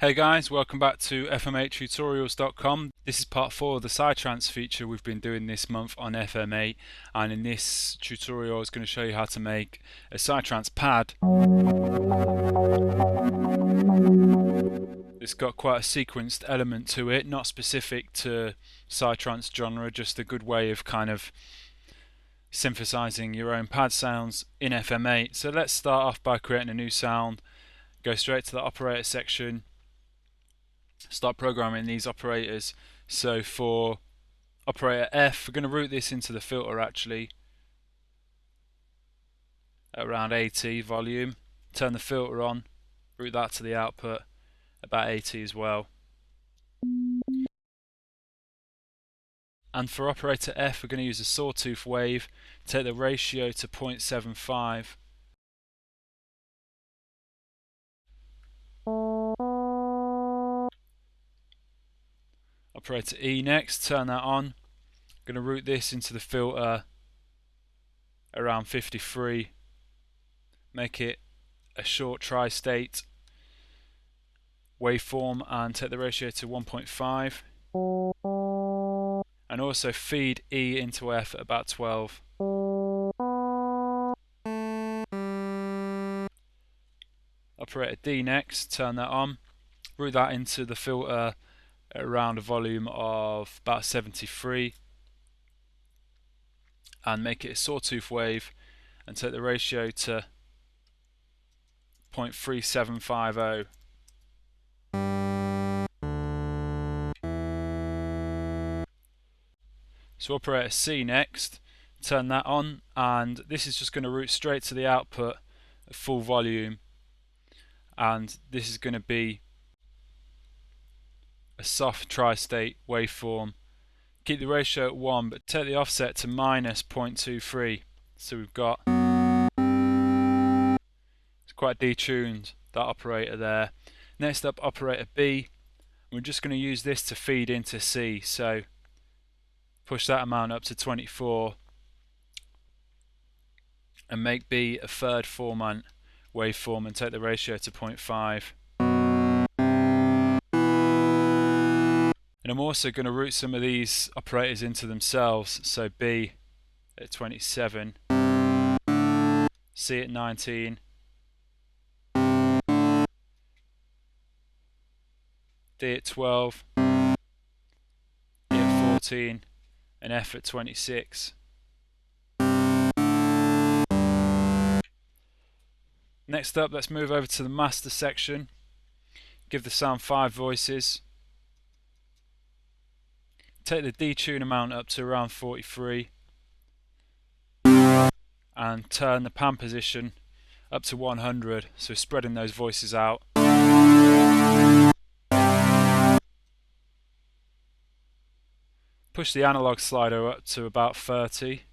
Hey guys, welcome back to FM8 tutorials.com. This is part 4 of the Psy Trance feature we've been doing this month on FM8, and in this tutorial I was going to show you how to make a Psy Trance pad. It's got quite a sequenced element to it, not specific to Psy Trance genre, just a good way of kind of synthesizing your own pad sounds in FM8. So let's start off by creating a new sound, go straight to the operator section, start programming these operators. So for operator F, we're going to route this into the filter actually at around 80 volume, turn the filter on, route that to the output about 80 as well. And for operator F, we're going to use a sawtooth wave, take the ratio to 0.75. Operator E next, turn that on. I'm going to route this into the filter around 53. Make it a short tri-state waveform and take the ratio to 1.5. And also feed E into F at about 12. Operator D next, turn that on. Route that into the filter at around a volume of about 73 and make it a sawtooth wave and take the ratio to 0.3750. So operator C next, turn that on, and this is just going to route straight to the output at full volume, and this is going to be a soft tri-state waveform. Keep the ratio at 1 but take the offset to minus 0.23. So we've got, it's quite detuned, that operator there. Next up, operator B. We're just going to use this to feed into C, so push that amount up to 24 and make B a third formant waveform and take the ratio to 0.5. And I'm also going to route some of these operators into themselves, so B at 27, C at 19, D at 12, E at 14, and F at 26. Next up, let's move over to the master section, give the sound 5 voices. Take the detune amount up to around 43 and turn the pan position up to 100, so spreading those voices out. Push the analog slider up to about 30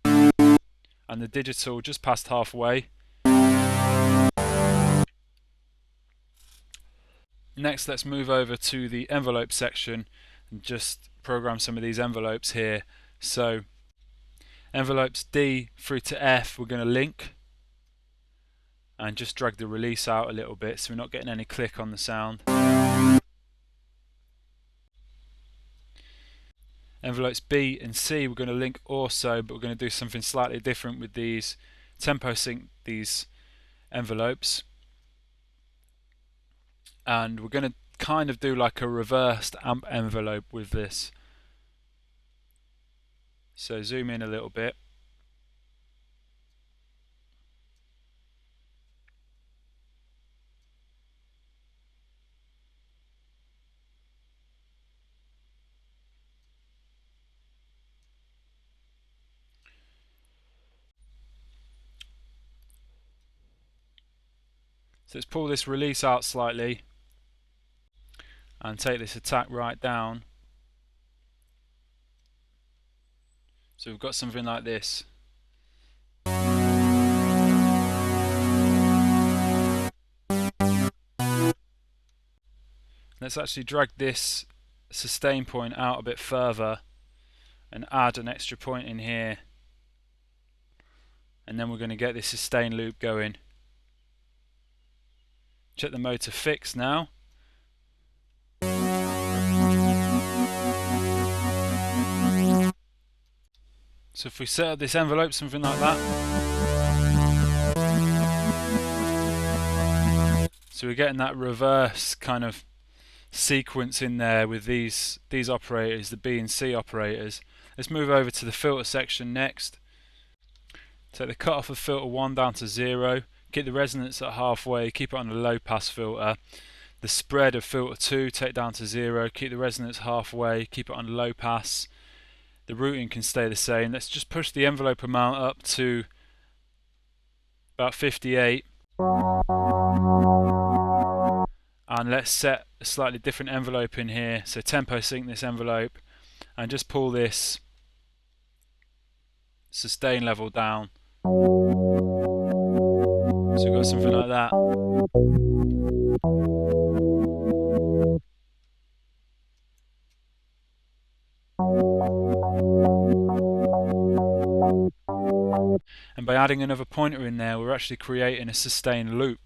and the digital just past halfway. Next, let's move over to the envelope section and just program some of these envelopes here. So envelopes D through to F we're going to link and just drag the release out a little bit so we're not getting any click on the sound. Envelopes B and C we're going to link also, but we're going to do something slightly different with these. Tempo sync these envelopes, and we're going to kind of do like a reversed amp envelope with this. So zoom in a little bit. So let's pull this release out slightly and take this attack right down. So we've got something like this. Let's actually drag this sustain point out a bit further and add an extra point in here, and then we're going to get this sustain loop going. Check the mode to fix now, So if we set up this envelope, something like that. So we're getting that reverse kind of sequence in there with these operators, the B and C operators. Let's move over to the filter section next. Take the cutoff of filter 1 down to 0, keep the resonance at halfway, keep it on a low pass filter. The spread of filter 2, take down to 0, keep the resonance halfway, keep it on a low pass. The routing can stay the same. Let's just push the envelope amount up to about 58. And let's set a slightly different envelope in here. So tempo sync this envelope and just pull this sustain level down. So we've got something like that. And by adding another pointer in there, we're actually creating a sustained loop,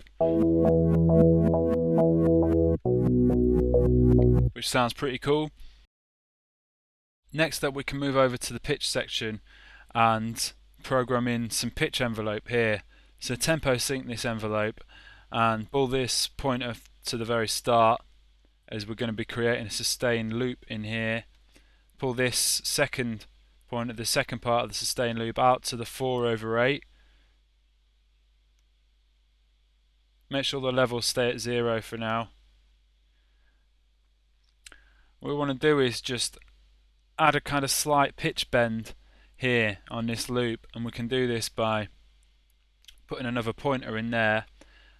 which sounds pretty cool. Next up, we can move over to the pitch section and program in some pitch envelope here. So tempo sync this envelope and pull this pointer to the very start, as we're going to be creating a sustained loop in here. Pull this second pointer, the second part of the sustained loop, out to the 4/8. Make sure the levels stay at 0 for now. What we want to do is just add a kind of slight pitch bend here on this loop, and we can do this by putting another pointer in there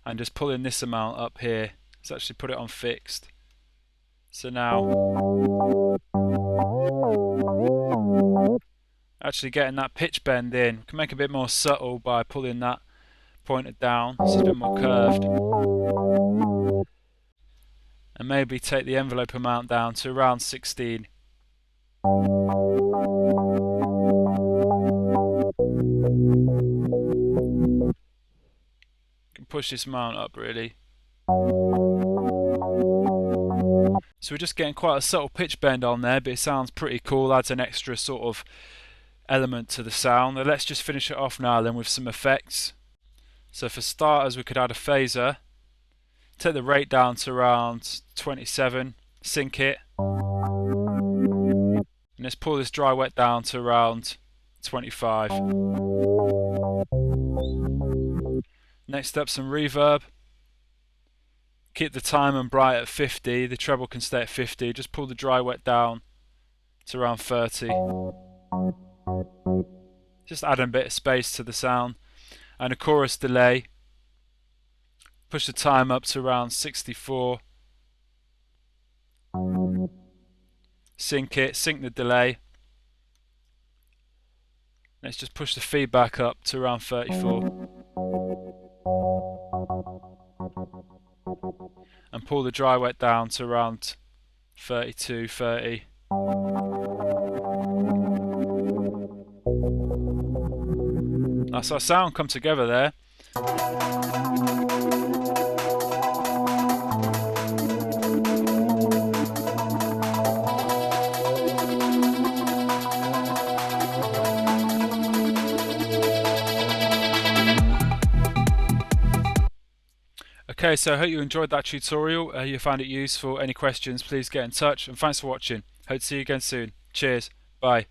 and just pulling this amount up here. Let's actually put it on fixed. So now actually getting that pitch bend in. We can make it a bit more subtle by pulling that pointer down so it's a bit more curved. And maybe take the envelope amount down to around 16. Can push this amount up really. So we're just getting quite a subtle pitch bend on there, but it sounds pretty cool, adds an extra sort of element to the sound. Now let's just finish it off now then with some effects. So for starters, we could add a phaser, take the rate down to around 27, sync it, and let's pull this dry wet down to around 25. Next up, some reverb. Keep the time and bright at 50, the treble can stay at 50, just pull the dry wet down to around 30. Just adding a bit of space to the sound. And a chorus delay. Push the time up to around 64. Sync it, sync the delay. Let's just push the feedback up to around 34. And pull the dry wet down to around 32, 30. That's our sound come together there. Okay, so I hope you enjoyed that tutorial, you found it useful. Any questions, please get in touch, and thanks for watching. Hope to see you again soon. Cheers, bye.